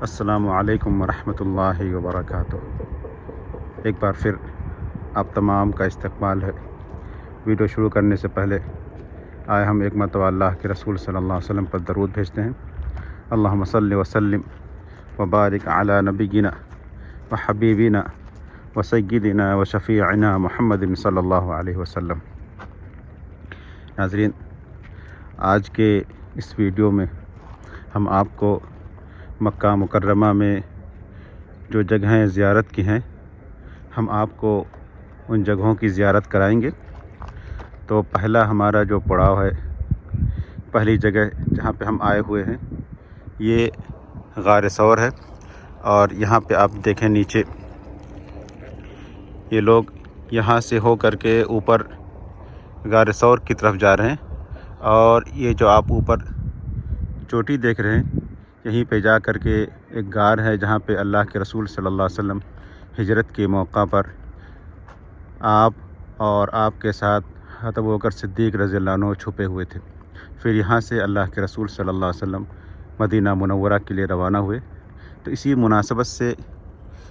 السلام علیکم ورحمۃ اللہ وبرکاتہ۔ ایک بار پھر آپ تمام کا استقبال ہے۔ ویڈیو شروع کرنے سے پہلے آئے ہم ایک مرتبہ اللہ کے رسول صلی اللہ علیہ وسلم پر درود بھیجتے ہیں۔ اللہم صلی وسلم وبارک علی نبینا و حبیبنا و سیدنا و شفیعنا محمد صلی اللہ علیہ وسلم۔ ناظرین، آج کے اس ویڈیو میں ہم آپ کو مکہ مکرمہ میں جو جگہیں زیارت کی ہیں، ہم آپ کو ان جگہوں کی زیارت کرائیں گے۔ تو پہلا ہمارا جو پڑاؤ ہے، پہلی جگہ جہاں پہ ہم آئے ہوئے ہیں، یہ غار ثور ہے۔ اور یہاں پہ آپ دیکھیں نیچے، یہ لوگ یہاں سے ہو کر کے اوپر غار ثور کی طرف جا رہے ہیں۔ اور یہ جو آپ اوپر چوٹی دیکھ رہے ہیں، یہیں پہ جا کر کے ایک غار ہے جہاں پہ اللہ کے رسول صلی اللہ علیہ وسلم ہجرت کے موقع پر آپ اور آپ کے ساتھ حضرت ابوبکر صدیق رضی اللہ عنہ چھپے ہوئے تھے۔ پھر یہاں سے اللہ کے رسول صلی اللہ علیہ وسلم مدینہ منورہ کے لیے روانہ ہوئے۔ تو اسی مناسبت سے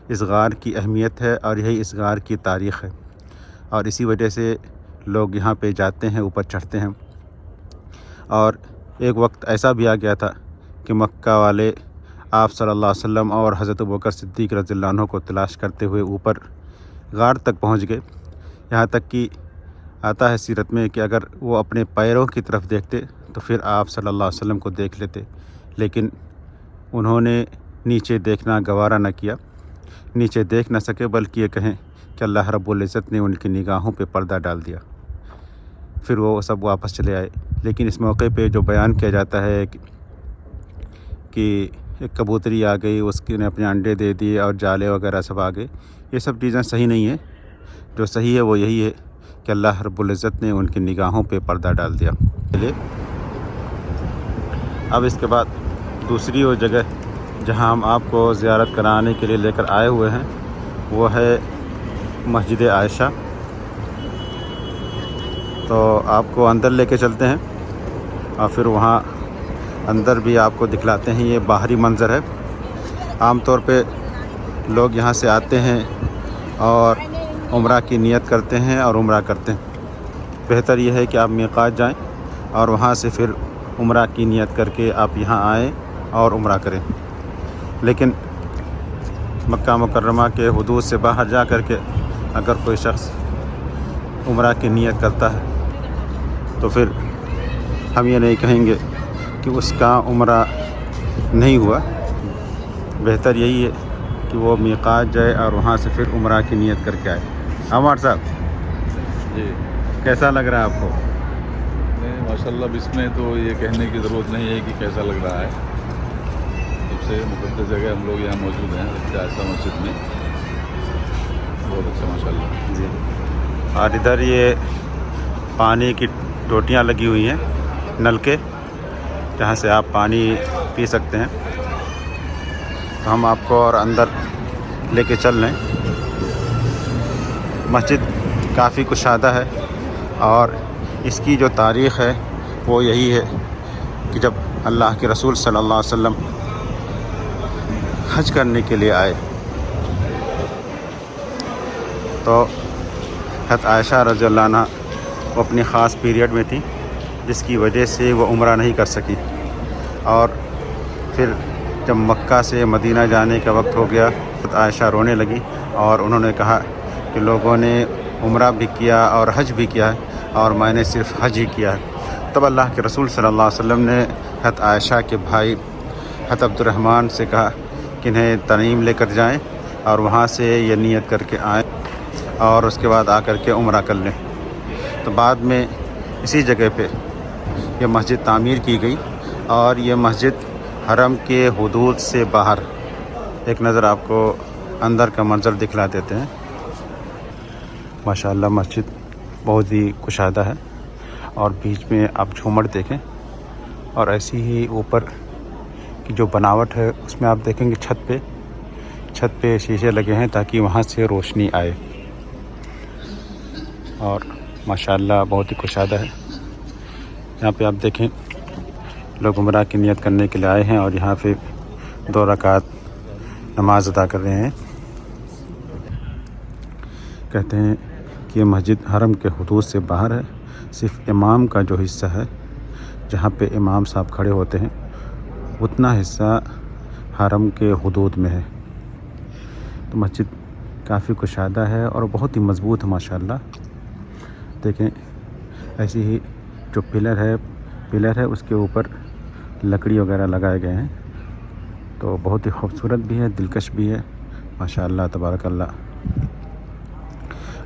اس غار کی اہمیت ہے اور یہی اس غار کی تاریخ ہے، اور اسی وجہ سے لوگ یہاں پہ جاتے ہیں، اوپر چڑھتے ہیں۔ اور ایک وقت ایسا بھی آ گیا تھا کہ مکہ والے آپ صلی اللہ علیہ وسلم اور حضرت ابوبکر صدیق رضی اللہ عنہ کو تلاش کرتے ہوئے اوپر غار تک پہنچ گئے۔ یہاں تک کہ آتا ہے سیرت میں کہ اگر وہ اپنے پیروں کی طرف دیکھتے تو پھر آپ صلی اللہ علیہ وسلم کو دیکھ لیتے، لیکن انہوں نے نیچے دیکھنا گوارا نہ کیا، نیچے دیکھ نہ سکے، بلکہ یہ کہیں کہ اللہ رب العزت نے ان کی نگاہوں پہ پردہ ڈال دیا۔ پھر وہ سب واپس چلے آئے۔ لیکن اس موقع پہ جو بیان کیا جاتا ہے کہ ایک کبوتری آ گئی، اس نے اپنے انڈے دے دیے اور جالے وغیرہ سب آ گئے، یہ سب چیزیں صحیح نہیں ہیں۔ جو صحیح ہے وہ یہی ہے کہ اللہ رب العزت نے ان کی نگاہوں پہ پردہ ڈال دیا۔ اب اس کے بعد دوسری وہ جگہ جہاں ہم آپ کو زیارت کرانے کے لیے لے کر آئے ہوئے ہیں، وہ ہے مسجد عائشہ۔ تو آپ کو اندر لے کے چلتے ہیں اور پھر وہاں اندر بھی آپ کو دکھلاتے ہیں۔ یہ باہری منظر ہے۔ عام طور پہ لوگ یہاں سے آتے ہیں اور عمرہ کی نیت کرتے ہیں اور عمرہ کرتے ہیں۔ بہتر یہ ہے کہ آپ میقات جائیں اور وہاں سے پھر عمرہ کی نیت کر کے آپ یہاں آئیں اور عمرہ کریں۔ لیکن مکہ مکرمہ کے حدود سے باہر جا کر کے اگر کوئی شخص عمرہ کی نیت کرتا ہے تو پھر ہم یہ نہیں کہیں گے کہ اس کا عمرہ نہیں ہوا۔ بہتر یہی ہے کہ وہ میقات جائے اور وہاں سے پھر عمرہ کی نیت کر کے آئے۔ عمر صاحب جی، کیسا لگ رہا ہے آپ کو؟ نہیں ماشاءاللہ، اب اس میں تو یہ کہنے کی ضرورت نہیں ہے کہ کیسا لگ رہا ہے۔ سب سے مقدس جگہ ہم لوگ یہاں موجود ہیں عائشہ مسجد میں، بہت اچھا ماشاءاللہ۔ جی، اور ادھر یہ پانی کی ٹوٹیاں لگی ہوئی ہیں، نل کے، جہاں سے آپ پانی پی سکتے ہیں۔ تو ہم آپ کو اور اندر لے کے چل رہے ہیں۔ مسجد کافی کشادہ ہے، اور اس کی جو تاریخ ہے وہ یہی ہے کہ جب اللہ کے رسول صلی اللہ علیہ وسلم حج کرنے کے لیے آئے تو حضرت عائشہ رضی اللہ عنہ وہ اپنی خاص پیریڈ میں تھی، جس کی وجہ سے وہ عمرہ نہیں کر سکی۔ اور پھر جب مکہ سے مدینہ جانے کا وقت ہو گیا، حضرت عائشہ رونے لگی اور انہوں نے کہا کہ لوگوں نے عمرہ بھی کیا اور حج بھی کیا ہے اور میں نے صرف حج ہی کیا ہے۔ تب اللہ کے رسول صلی اللہ علیہ وسلم نے حضرت عائشہ کے بھائی حضرت عبد الرحمن سے کہا کہ انہیں تنعیم لے کر جائیں اور وہاں سے یہ نیت کر کے آئیں اور اس کے بعد آ کر کے عمرہ کر لیں۔ تو بعد میں اسی جگہ پہ یہ مسجد تعمیر کی گئی، اور یہ مسجد حرم کے حدود سے باہر، ایک نظر آپ کو اندر کا منظر دکھلا دیتے ہیں۔ ماشاءاللہ مسجد بہت ہی کشادہ ہے، اور بیچ میں آپ جھومر دیکھیں، اور ایسی ہی اوپر کی جو بناوٹ ہے اس میں آپ دیکھیں گے چھت پہ شیشے لگے ہیں تاکہ وہاں سے روشنی آئے، اور ماشاءاللہ بہت ہی کشادہ ہے۔ یہاں پہ آپ دیکھیں لوگ عمرہ کی نیت کرنے کے لیے آئے ہیں، اور یہاں پہ 2 رکعت نماز ادا کر رہے ہیں۔ کہتے ہیں کہ یہ مسجد حرم کے حدود سے باہر ہے، صرف امام کا جو حصہ ہے جہاں پہ امام صاحب کھڑے ہوتے ہیں اتنا حصہ حرم کے حدود میں ہے۔ تو مسجد کافی کشادہ ہے اور بہت ہی مضبوط ہے ماشاءاللہ۔ دیکھیں ایسی ہی جو پلر ہے اس کے اوپر لکڑی وغیرہ لگائے گئے ہیں، تو بہت ہی خوبصورت بھی ہے، دلکش بھی ہے ماشاءاللہ تبارک اللہ۔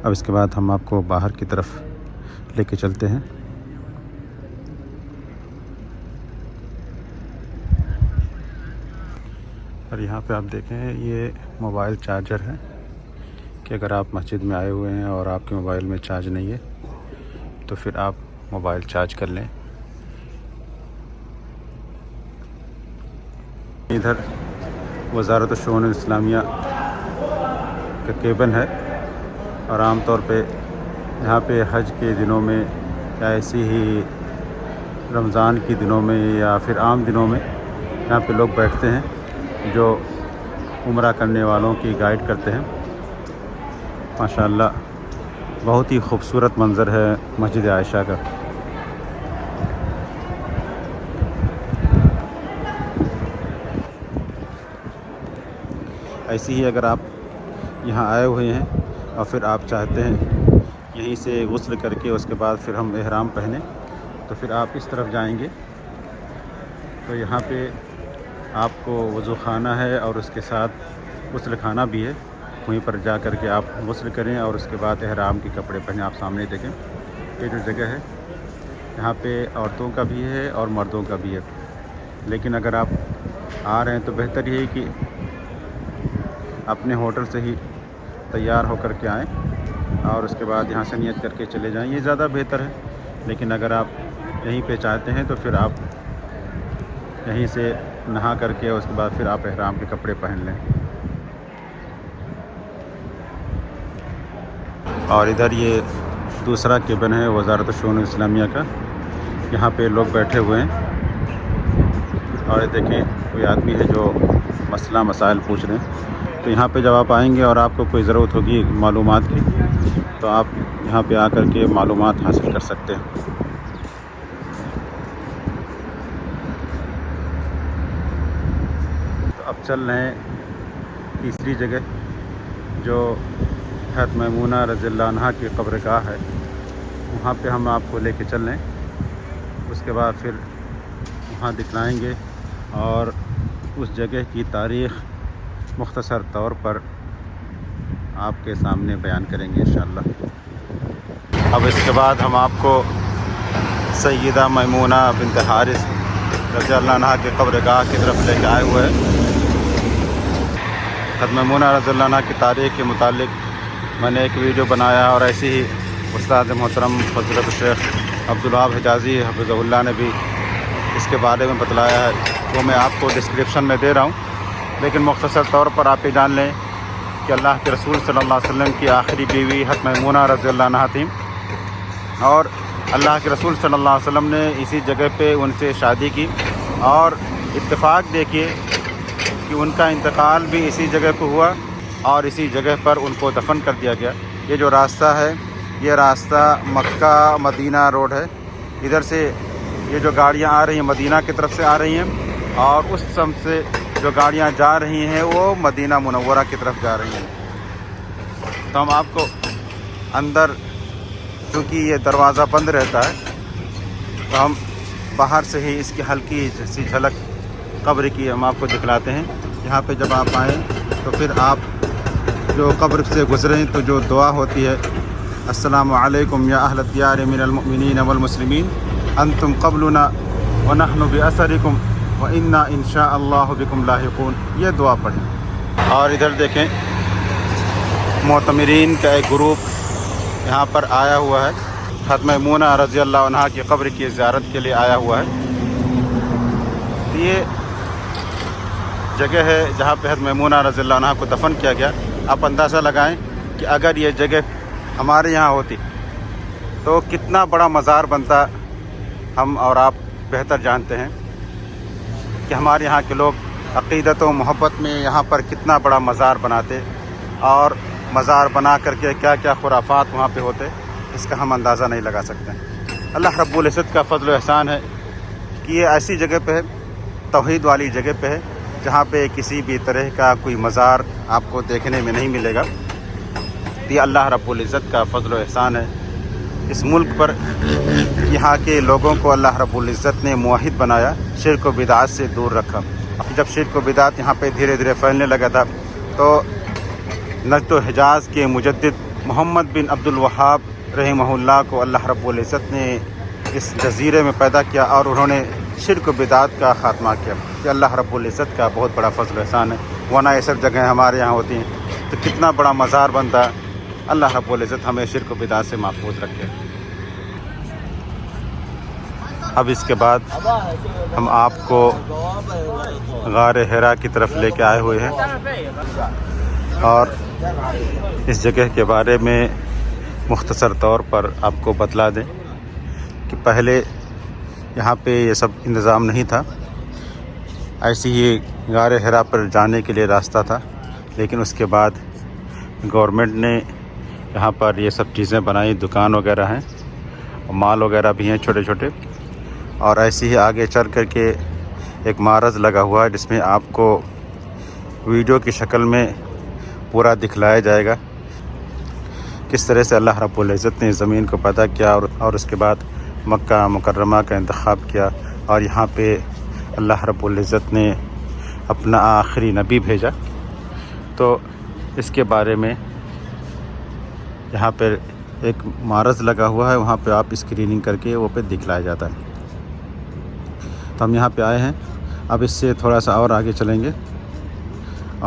اب اس کے بعد ہم آپ کو باہر کی طرف لے کے چلتے ہیں۔ اور یہاں پہ آپ دیکھیں یہ موبائل چارجر ہے کہ اگر آپ مسجد میں آئے ہوئے ہیں اور آپ کے موبائل میں چارج نہیں ہے تو پھر آپ موبائل چارج کر لیں۔ ادھر وزارت الشؤون الاسلامیہ کا کیبن ہے، اور عام طور پہ یہاں پہ حج کے دنوں میں یا ایسی ہی رمضان کے دنوں میں یا پھر عام دنوں میں یہاں پہ لوگ بیٹھتے ہیں جو عمرہ کرنے والوں کی گائیڈ کرتے ہیں۔ ماشاءاللہ بہت ہی خوبصورت منظر ہے مسجد عائشہ کا۔ ایسے ہی اگر آپ یہاں آئے ہوئے ہیں اور پھر آپ چاہتے ہیں یہیں سے غسل کر کے اس کے بعد پھر ہم احرام پہنیں تو پھر آپ اس طرف جائیں گے تو یہاں پہ آپ کو وضو خانہ ہے اور اس کے ساتھ غسل خانہ بھی ہے، وہیں پر جا کر کے آپ غسل کریں اور اس کے بعد احرام کے کپڑے پہنیں۔ آپ سامنے دیکھیں یہ جو جگہ ہے یہاں پہ عورتوں کا بھی ہے اور مردوں کا بھی ہے، لیکن اگر آپ آ رہے ہیں تو بہتر یہی کہ اپنے ہوٹل سے ہی تیار ہو کر کے آئیں اور اس کے بعد یہاں سے نیت کر کے چلے جائیں، یہ زیادہ بہتر ہے۔ لیکن اگر آپ یہیں پہ چاہتے ہیں تو پھر آپ یہیں سے نہا کر کے اس کے بعد پھر آپ احرام کے کپڑے پہن لیں۔ اور ادھر یہ دوسرا کیبن ہے وزارت الشؤون الاسلامیہ کا، یہاں پہ لوگ بیٹھے ہوئے ہیں اور یہ دیکھیں کوئی آدمی ہے جو مسئلہ مسائل پوچھ رہے ہیں۔ تو یہاں پہ جب آپ آئیں گے اور آپ کو کوئی ضرورت ہوگی معلومات کی تو آپ یہاں پہ آ کر کے معلومات حاصل کر سکتے ہیں۔ تو اب چل رہے ہیں تیسری جگہ جو حضرت میمونہ رضی اللہ عنہا کی قبرگاہ ہے، وہاں پہ ہم آپ کو لے کے چل رہے ہیں۔ اس کے بعد پھر وہاں دکھلائیں گے اور اس جگہ کی تاریخ مختصر طور پر آپ کے سامنے بیان کریں گے انشاءاللہ۔ اب اس کے بعد ہم آپ کو سیدہ میمونہ بنت حارث رضی اللہ عنہا کے قبرگاہ کی طرف لے کے آئے ہوئے ہیں۔ حضرت میمونہ رضی اللہ عنہا کی تاریخ کے متعلق میں نے ایک ویڈیو بنایا اور ایسی ہی استاد محترم فضیلت الشیخ عبدالوہاب حجازی حفظہ اللہ نے بھی اس کے بارے میں بتلایا ہے، وہ میں آپ کو ڈسکرپشن میں دے رہا ہوں۔ لیکن مختصر طور پر آپ یہ جان لیں کہ اللہ کے رسول صلی اللہ علیہ وسلم کی آخری بیوی حضرت میمونہ رضی اللہ عنہا تھیں، اور اللہ کے رسول صلی اللہ علیہ وسلم نے اسی جگہ پہ ان سے شادی کی، اور اتفاق دیکھیے کہ ان کا انتقال بھی اسی جگہ پہ ہوا اور اسی جگہ پر ان کو دفن کر دیا گیا۔ یہ جو راستہ ہے یہ راستہ مکہ مدینہ روڈ ہے، ادھر سے یہ جو گاڑیاں آ رہی ہیں مدینہ کی طرف سے آ رہی ہیں، اور اس سمت سے جو گاڑیاں جا رہی ہیں وہ مدینہ منورہ کی طرف جا رہی ہیں۔ تو ہم آپ کو اندر، چونکہ یہ دروازہ بند رہتا ہے تو ہم باہر سے ہی اس کی ہلکی سی جھلک قبر کی ہم آپ کو دکھلاتے ہیں۔ یہاں پہ جب آپ آئیں تو پھر آپ جو قبر سے گزریں تو جو دعا ہوتی ہے، السلام علیکم یا اہل الدیار من المؤمنین والمسلمین انتم قبلنا ونحن باثرکم وانا ان شاء اللہ بکم لاحقون، یہ دعا پڑھیں۔ اور ادھر دیکھیں معتمرین کا ایک گروپ یہاں پر آیا ہوا ہے، حضرت میمونہ رضی اللہ عنہا کی قبر کی زیارت کے لیے آیا ہوا ہے۔ یہ جگہ ہے جہاں پہ حضرت میمونہ رضی اللہ عنہا کو دفن کیا گیا۔ آپ اندازہ لگائیں کہ اگر یہ جگہ ہمارے یہاں ہوتی تو کتنا بڑا مزار بنتا، ہم اور آپ بہتر جانتے ہیں کہ ہمارے یہاں کے لوگ عقیدت و محبت میں یہاں پر کتنا بڑا مزار بناتے اور مزار بنا کر کے کیا کیا خرافات وہاں پہ ہوتے، اس کا ہم اندازہ نہیں لگا سکتے۔ اللہ رب العزت کا فضل و احسان ہے کہ یہ ایسی جگہ پہ ہے، توحید والی جگہ پہ ہے، جہاں پہ کسی بھی طرح کا کوئی مزار آپ کو دیکھنے میں نہیں ملے گا۔ یہ اللہ رب العزت کا فضل و احسان ہے اس ملک پر۔ یہاں کے لوگوں کو اللہ رب العزت نے موحد بنایا، شرک و بدعات سے دور رکھا۔ جب شرک و بدعات یہاں پہ دھیرے دھیرے پھیلنے لگا تھا تو نجد و حجاز کے مجدد محمد بن عبد الوہاب رحمہ اللہ کو اللہ رب العزت نے اس جزیرے میں پیدا کیا اور انہوں نے شرک و بدعات کا خاتمہ کیا۔ کہ اللہ رب العزت کا بہت بڑا فضل و احسان ہے، ورنہ یہ سب جگہیں ہمارے یہاں ہوتی ہیں تو کتنا بڑا مزار بنتا ہے۔ اللہ رب العزت ہمیں شرک و بدعات سے محفوظ رکھے۔ اب اس کے بعد ہم آپ کو غار حرا کی طرف لے کے آئے ہوئے ہیں اور اس جگہ کے بارے میں مختصر طور پر آپ کو بتلا دیں کہ پہلے یہاں پہ یہ سب انتظام نہیں تھا، ایسی ہی غار حرا پر جانے کے لیے راستہ تھا، لیکن اس کے بعد گورنمنٹ نے یہاں پر یہ سب چیزیں بنائی، دکان وغیرہ ہیں، مال وغیرہ بھی ہیں چھوٹے چھوٹے، اور ایسے ہی آگے چل کر کے ایک معرض لگا ہوا ہے جس میں آپ کو ویڈیو کی شکل میں پورا دکھلایا جائے گا کس طرح سے اللہ رب العزت نے زمین کو پیدا کیا اور اس کے بعد مکہ مکرمہ کا انتخاب کیا اور یہاں پہ اللہ رب العزت نے اپنا آخری نبی بھیجا۔ تو اس کے بارے میں یہاں پہ ایک معرض لگا ہوا ہے، وہاں پہ آپ اسکریننگ کر کے وہ پہ دکھلایا جاتا ہے۔ تو ہم یہاں پہ آئے ہیں، اب اس سے تھوڑا سا اور آگے چلیں گے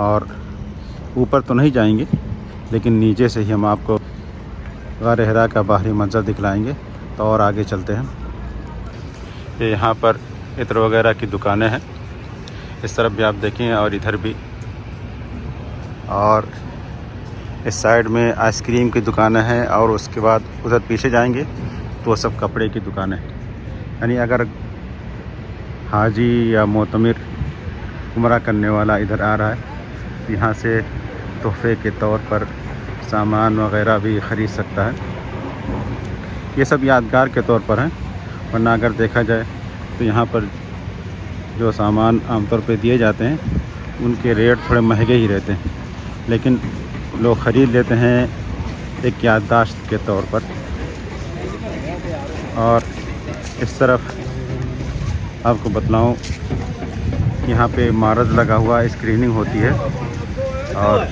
اور اوپر تو نہیں جائیں گے لیکن نیچے سے ہی ہم آپ کو غار حرا کا باہری منظر دکھلائیں گے۔ تو اور آگے چلتے ہیں۔ یہ یہاں پر عطر وغیرہ کی دکانیں ہیں، اس طرف بھی آپ دیکھیں اور ادھر بھی، اور اس سائیڈ میں آئس کریم کی دکانیں ہیں، اور اس کے بعد ادھر پیچھے جائیں گے تو وہ سب کپڑے کی دکانیں ہیں۔ یعنی اگر حاجی یا معتمر عمرہ کرنے والا ادھر آ رہا ہے، یہاں سے تحفے کے طور پر سامان وغیرہ بھی خرید سکتا ہے۔ یہ سب یادگار کے طور پر ہیں، ورنہ اگر دیکھا جائے تو یہاں پر جو سامان عام طور پہ دیے جاتے ہیں ان کے ریٹ تھوڑے مہنگے ہی رہتے ہیں، لیکن لوگ خرید لیتے ہیں ایک یادداشت کے طور پر۔ اور اس طرف آپ کو بتلاؤں، یہاں پہ معرض لگا ہوا، اسکریننگ ہوتی ہے اور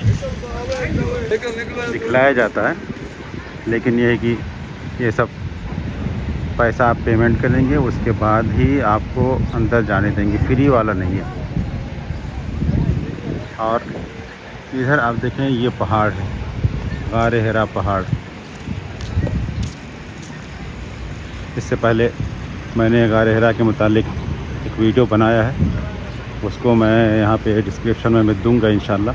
دکھلایا جاتا ہے، لیکن یہ ہے کہ یہ سب پیسہ آپ پیمنٹ کریں گے، اس کے بعد ہی آپ کو اندر جانے دیں گے، فری والا نہیں ہے۔ اور ادھر آپ دیکھیں یہ پہاڑ ہے، غار حرا پہاڑ۔ اس سے پہلے میں نے غار حرا کے متعلق ایک ویڈیو بنایا ہے، اس کو میں یہاں پہ ڈسکرپشن میں دوں گا انشاءاللہ۔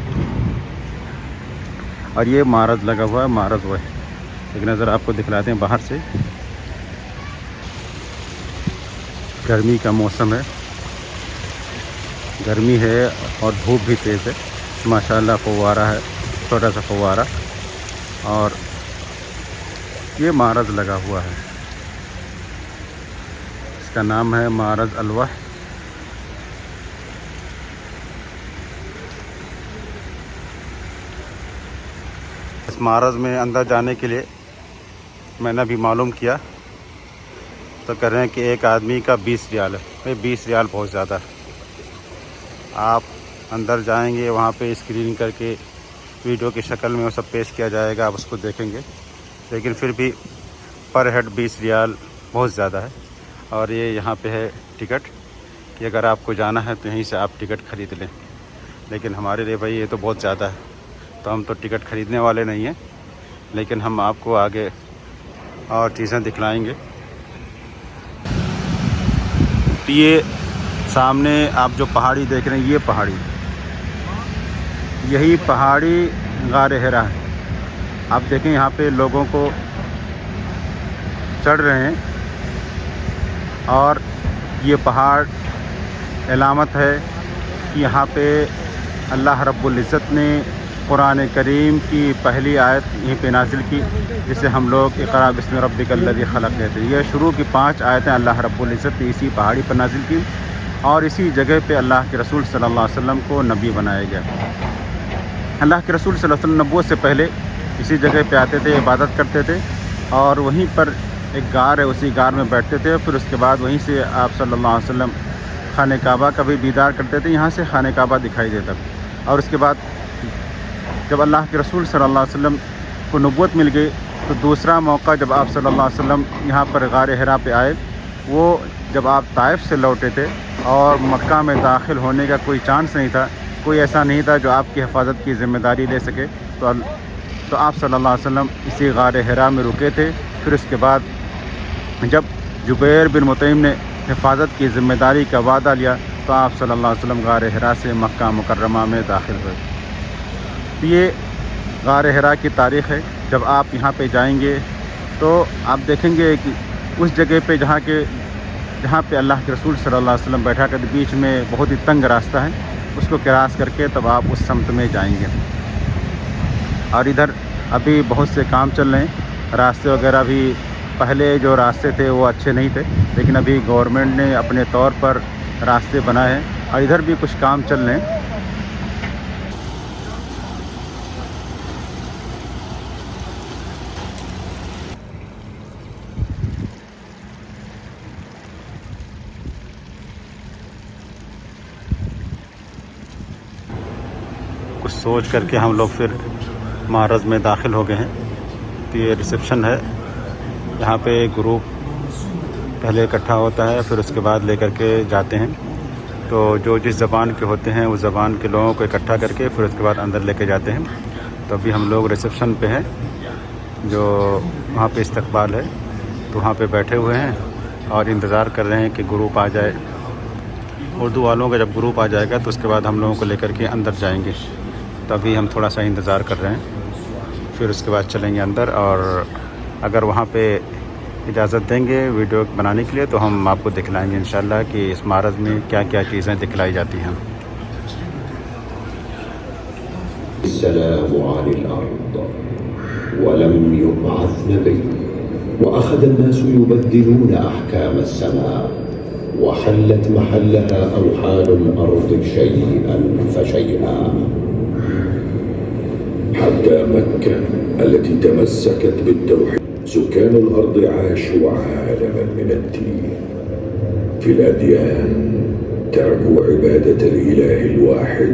اور یہ معرض لگا ہوا ہے، معرض وہ ہے، ایک نظر آپ کو دکھلاتے ہیں باہر سے۔ گرمی کا موسم ہے، گرمی ہے اور دھوپ بھی تیز ہے، ماشاءاللہ فوارہ ہے، چھوٹا سا فوارہ، اور یہ معرض لگا ہوا ہے، اس کا نام ہے معرض الوحی۔ اس معرض میں اندر جانے کے لیے میں نے ابھی معلوم کیا تو کہہ رہے ہیں کہ ایک آدمی کا 20 ریال ہے۔ بھائی 20 ریال بہت زیادہ ہے۔ آپ اندر جائیں گے، وہاں پہ اسکرین کر کے ویڈیو کی شکل میں وہ سب پیش کیا جائے گا، آپ اس کو دیکھیں گے، لیکن پھر بھی پر ہیڈ 20 ریال بہت زیادہ ہے۔ اور یہ یہاں پہ ہے ٹکٹ کہ اگر آپ کو جانا ہے تو یہیں سے آپ ٹکٹ خرید لیں، لیکن ہمارے لیے بھائی یہ تو بہت زیادہ ہے، تو ہم تو ٹکٹ خریدنے والے نہیں ہیں، لیکن ہم آپ کو آگے اور چیزیں دکھلائیں گے۔ یہ سامنے آپ جو پہاڑی دیکھ رہے ہیں، یہ پہاڑی، یہی پہاڑی غار حرا ہے۔ آپ دیکھیں یہاں پہ لوگوں کو چڑھ رہے ہیں، اور یہ پہاڑ علامت ہے کہ یہاں پہ اللہ رب العزت نے قرآن کریم کی پہلی آیت یہیں پہ نازل کی، جسے ہم لوگ اقرأ بسم ربک الذی خلق کہتے ہیں۔ یہ شروع کی 5 آیتیں اللہ رب العزت نے اسی پہاڑی پر نازل کی، اور اسی جگہ پہ اللہ کے رسول صلی اللہ علیہ وسلم کو نبی بنایا گیا۔ اللہ کے رسول صلی اللہ علیہ وسلم نبوت سے پہلے اسی جگہ پہ آتے تھے، عبادت کرتے تھے، اور وہیں پر ایک غار ہے، اسی غار میں بیٹھتے تھے۔ پھر اس کے بعد وہیں سے آپ صلی اللہ علیہ وسلم خانہ کعبہ کا بھی دیدار کرتے تھے، یہاں سے خانہ کعبہ دکھائی دیتا۔ اور اس کے بعد جب اللہ کے رسول صلی اللہ علیہ وسلم کو نبوت مل گئی تو دوسرا موقع جب آپ صلی اللہ علیہ وسلم یہاں پر غار حرا پہ آئے، وہ جب آپ طائف سے لوٹے تھے اور مکہ میں داخل ہونے کا کوئی چانس نہیں تھا، کوئی ایسا نہیں تھا جو آپ کی حفاظت کی ذمہ داری لے سکے، تو آپ صلی اللہ علیہ وسلم اسی غار حرا میں رکے تھے۔ پھر اس کے بعد جب جبیر بن مطعم نے حفاظت کی ذمہ داری کا وعدہ لیا تو آپ صلی اللہ علیہ وسلم غار حرا سے مکہ مکرمہ میں داخل ہوئے۔ تو یہ غار حرا کی تاریخ ہے۔ جب آپ یہاں پہ جائیں گے تو آپ دیکھیں گے کہ اس جگہ پہ جہاں پہ اللہ کے رسول صلی اللہ علیہ وسلم بیٹھا کرتے، بیچ میں بہت ہی تنگ راستہ ہے، اس کو کراس کر کے تب آپ اس سمت میں جائیں گے۔ اور ادھر ابھی بہت سے کام چل رہے ہیں، راستے وغیرہ بھی پہلے جو راستے تھے وہ اچھے نہیں تھے، لیکن ابھی گورنمنٹ نے اپنے طور پر راستے بنائے ہیں، اور ادھر بھی کچھ کام چل رہے ہیں۔ کچھ سوچ کر کے ہم لوگ پھر معرض میں داخل ہو گئے ہیں۔ تو یہ ریسیپشن ہے، یہاں پہ گروپ پہلے اکٹھا ہوتا ہے، پھر اس کے بعد لے کر کے جاتے ہیں۔ تو جو جس زبان کے ہوتے ہیں اس زبان کے لوگوں کو اکٹھا کر کے پھر اس کے بعد اندر لے کے جاتے ہیں۔ تو ابھی ہم لوگ ریسیپشن پہ ہیں، جو وہاں پہ استقبال ہے، تو وہاں پہ بیٹھے ہوئے ہیں اور انتظار کر رہے ہیں کہ گروپ آ جائے۔ اردو والوں کا جب گروپ آ جائے گا تو اس کے بعد ہم لوگوں کو لے کر کے اندر جائیں گے۔ تو ابھی ہم تھوڑا سا انتظار کر رہے ہیں، پھر اس کے بعد چلیں گے اندر، اور اگر وہاں پہ اجازت دیں گے ویڈیو بنانے کے لیے تو ہم آپ کو دکھلائیں گے انشاءاللہ کہ اس معرض میں کیا کیا چیزیں دکھلائی جاتی ہیں۔ السلام عن الأرض ولم يبعث نبي وأخذ الناس يبدلون أحكام السماء وحلت محلها أوحال الأرض شيئا فشيئا حتى مكة التي تمسكت بالتوحيد سكان الأرض عاشوا عالما من التيه في الأديان تركوا عبادة الإله الواحد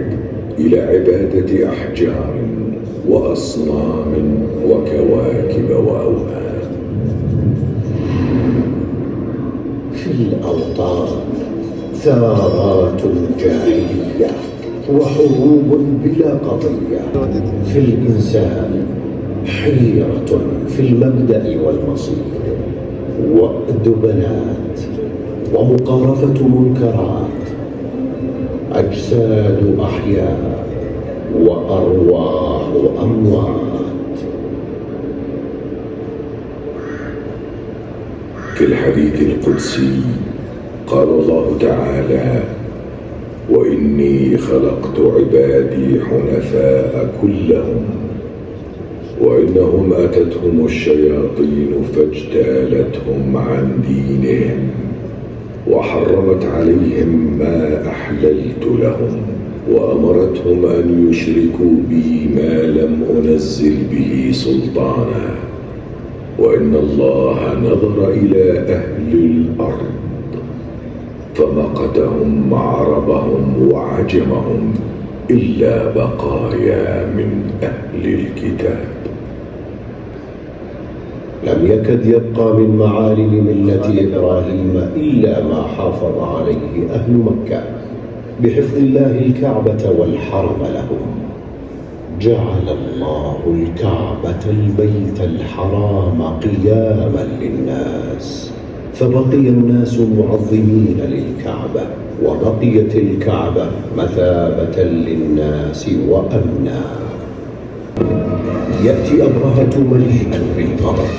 إلى عبادة أحجار وأصنام وكواكب وأوهام. في الأوطان ثارات جاهلية وحروب بلا قضية. في الإنسان حيرة في المبدأ والمصير وأدبنات ومقارفة منكرات، أجساد أحياء وأرواح أموات. في الحديث القدسي قال الله تعالى: وإني خلقت عبادي حنفاء كلهم وإنهم أتتهم الشياطين فاجتالتهم عن دينهم وحرمت عليهم ما أحللت لهم وأمرتهم أن يشركوا بي ما لم أنزل به سلطانا وإن الله نظر إلى أهل الأرض فمقتهم عربهم وعجمهم إلا بقايا من أهل الكتاب. لم يكد يبقى من معالم ملة إبراهيم إلا ما حافظ عليه أهل مكة بحفظ الله الكعبة والحرم لهم. جعل الله الكعبة البيت الحرام قياما للناس فبقي الناس معظمين للكعبة وبقيت الكعبة مثابة للناس وأمنا. يأتي أبرهة مليئا بالغضب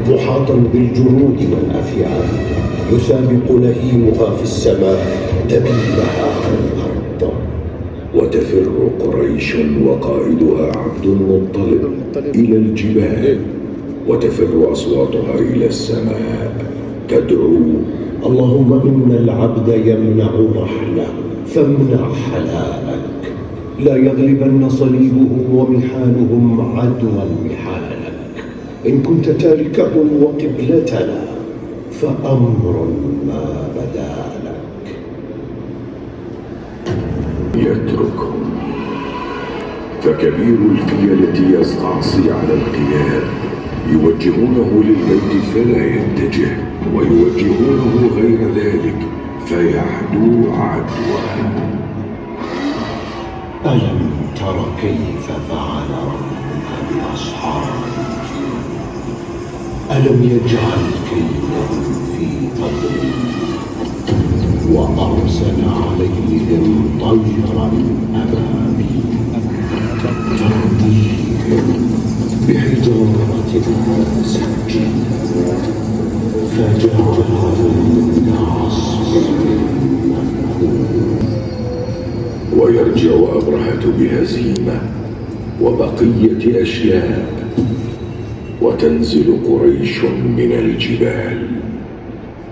محاطا بالجنود والأفعال يسابق لهيمها في السماء تبينها عن الأرض وتفر قريش وقائدها عبد المطلب إلى الجبال، وتفر أصواتها إلى السماء تدعو: اللهم إن العبد يمنع رحله فامنع حلالك، لا يغلبن صليبهم ومحالهم عدوا محالك، إن كنت تاركهم وقبلتنا فأمر ما بدا لك. يتركهم، فكبير الفيلة يستعصي على القيام، يوجهونه للبيت فلا يتجه، ويوجهونه غير ذلك فيعدو عدوا. ألم تر كيف فعل ربك بأصحاب الفيل؟ ألم يجعل كيدهم في تضليل، وأرسل عليهم طيرا أبابيل ترميهم بحجارة من سجيل فجعلهم كعصف مأكول. ويرجع أبرهة بهزيمة وبقية أشياء، وتنزل قريش من الجبال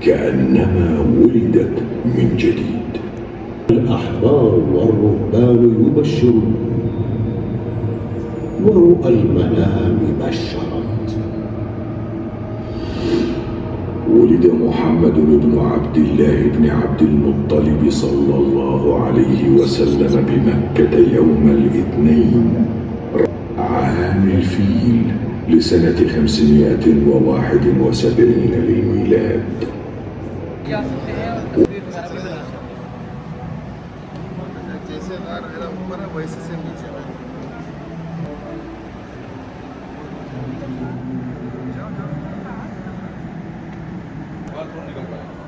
كأنما ولدت من جديد. الأحبار والرهبان يبشرون، ورؤى المنام بشرت. ولد محمد بن عبد الله بن عبد المطلب صلى الله عليه وسلم بمكة يوم الاثنين عام الفيل لسنة 571 للميلاد.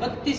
32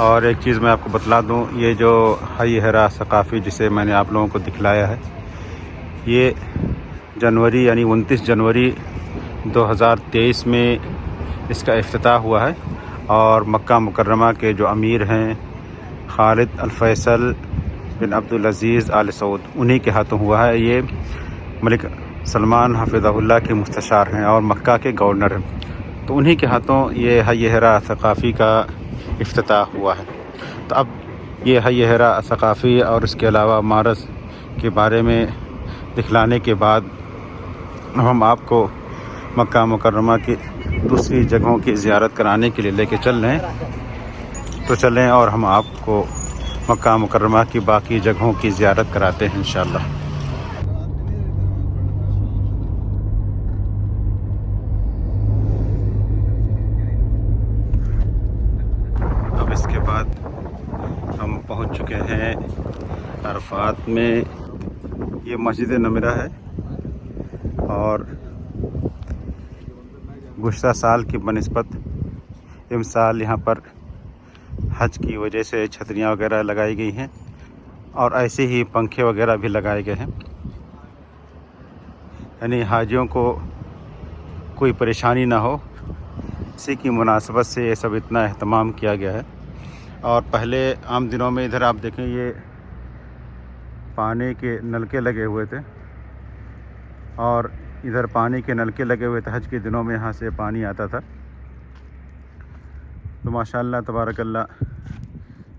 اور ایک چیز میں آپ کو بتلا دوں، یہ جو حی حرا ثقافی جسے میں نے آپ لوگوں کو دکھلایا ہے، یہ جنوری یعنی 29 جنوری 2023 میں اس کا افتتاح ہوا ہے، اور مکہ مکرمہ کے جو امیر ہیں خالد الفیصل بن عبدالعزیز آل سعود، انہی کے ہاتھوں ہوا ہے۔ یہ ملک سلمان حفظہ اللہ کے مستشار ہیں اور مکہ کے گورنر ہیں، تو انہی کے ہاتھوں یہ حی حرا ثقافی کا افتتاح ہوا ہے۔ تو اب یہ حی حرا ثقافی اور اس کے علاوہ مارز کے بارے میں دکھلانے کے بعد ہم آپ کو مکہ مکرمہ کی دوسری جگہوں کی زیارت کرانے کے لیے لے کے چل رہے ہیں، تو چلیں اور ہم آپ کو مکہ مکرمہ کی باقی جگہوں کی زیارت کراتے ہیں انشاءاللہ۔ اب اس کے بعد ہم پہنچ چکے ہیں عرفات میں۔ یہ مسجد نمرہ ہے، اور گزشتہ سال کی بنسبت اس سال یہاں پر حج کی وجہ سے چھتریاں وغیرہ لگائی گئی ہیں، اور ایسے ہی پنکھے وغیرہ بھی لگائے گئے ہیں، یعنی حاجیوں کو کوئی پریشانی نہ ہو، اسی کی مناسبت سے یہ سب اتنا اہتمام کیا گیا ہے۔ اور پہلے عام دنوں میں ادھر آپ دیکھیں یہ پانی کے نلکے لگے ہوئے تھے، اور ادھر پانی کے نلکے لگے ہوئے تھے، حج کے دنوں میں یہاں سے پانی آتا تھا۔ تو ماشاءاللہ تبارک اللہ،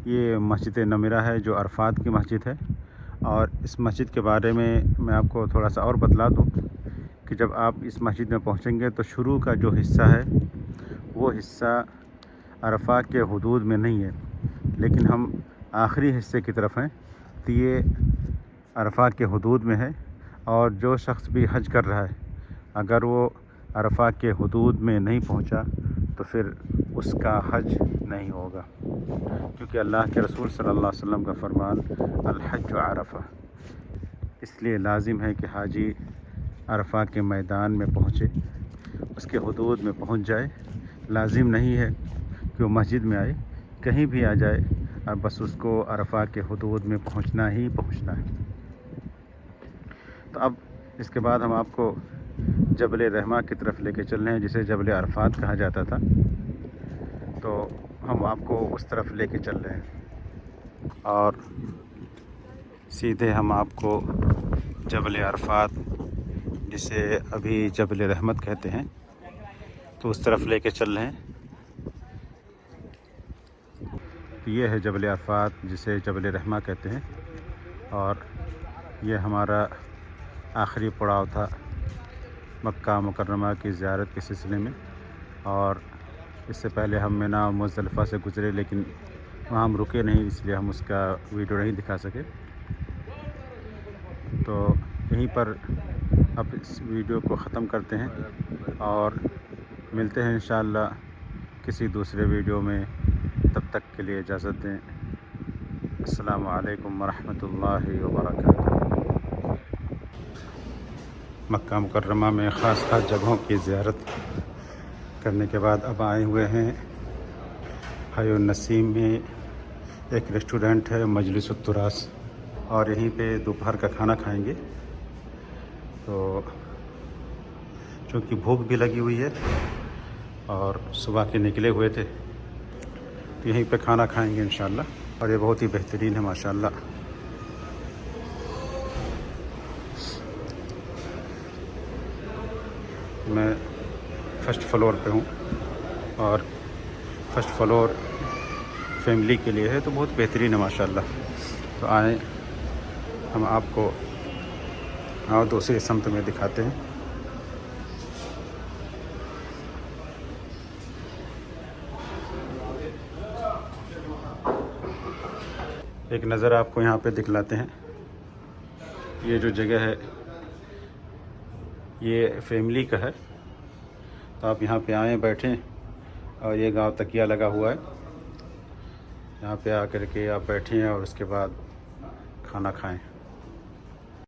یہ مسجد نمرہ ہے جو عرفات کی مسجد ہے، اور اس مسجد کے بارے میں آپ کو تھوڑا سا اور بتلا دوں کہ جب آپ اس مسجد میں پہنچیں گے تو شروع کا جو حصہ ہے وہ حصہ عرفات کے حدود میں نہیں ہے، لیکن ہم آخری حصے کی طرف ہیں، تو یہ عرفات کے حدود میں ہے۔ اور جو شخص بھی حج کر رہا ہے، اگر وہ عرفات کے حدود میں نہیں پہنچا تو پھر اس کا حج نہیں ہوگا، کیونکہ اللہ کے رسول صلی اللہ علیہ وسلم کا فرمان الحج عرفہ، اس لیے لازم ہے کہ حاجی عرفات کے میدان میں پہنچے، اس کے حدود میں پہنچ جائے۔ لازم نہیں ہے کہ وہ مسجد میں آئے، کہیں بھی آ جائے، اور بس اس کو عرفات کے حدود میں پہنچنا ہی پہنچنا ہے۔ تو اب اس کے بعد ہم آپ کو جبل رحمہ کی طرف لے کے چل رہے ہیں، جسے جبل عرفات کہا جاتا تھا، تو ہم آپ کو اس طرف لے کے چل رہے ہیں، اور سیدھے ہم آپ کو جبل عرفات، جسے ابھی جبل رحمت کہتے ہیں، تو اس طرف لے کے چل رہے ہیں۔ یہ ہے جبل عرفات جسے جبل رحمہ کہتے ہیں، اور یہ ہمارا آخری پڑاؤ تھا مکہ مکرمہ کی زیارت کے سلسلے میں، اور اس سے پہلے ہم منی اور مزدلفہ سے گزرے، لیکن وہاں ہم رکے نہیں، اس لیے ہم اس کا ویڈیو نہیں دکھا سکے۔ تو یہیں پر اب اس ویڈیو کو ختم کرتے ہیں، اور ملتے ہیں انشاءاللہ کسی دوسرے ویڈیو میں۔ تب تک کے لیے اجازت دیں۔ السلام علیکم ورحمۃ اللہ وبرکاتہ۔ مکہ مکرمہ میں خاص جگہوں کی زیارت کرنے کے بعد اب آئے ہوئے ہیں حی النسیم میں، ایک ریسٹورنٹ ہے مجلس التراث، اور یہیں پہ دوپہر کا کھانا کھائیں گے۔ تو چونکہ بھوک بھی لگی ہوئی ہے اور صبح کے نکلے ہوئے تھے، تو یہیں پہ کھانا کھائیں گے انشاءاللہ، اور یہ بہت ہی بہترین ہے ماشاءاللہ۔ میں فرسٹ فلور پہ ہوں، اور فرسٹ فلور فیملی کے لیے ہے، تو بہت بہترین ہے ماشاءاللہ۔ تو آئیں ہم آپ کو اور دوسری سمت میں دکھاتے ہیں۔ ایک نظر آپ کو یہاں پہ دکھلاتے ہیں۔ یہ جو جگہ ہے یہ فیملی کا ہے، تو آپ یہاں پہ آئیں، بیٹھیں، اور یہ گاؤں تکیہ لگا ہوا ہے، یہاں پہ آ کر کے آپ بیٹھیں اور اس کے بعد کھانا کھائیں۔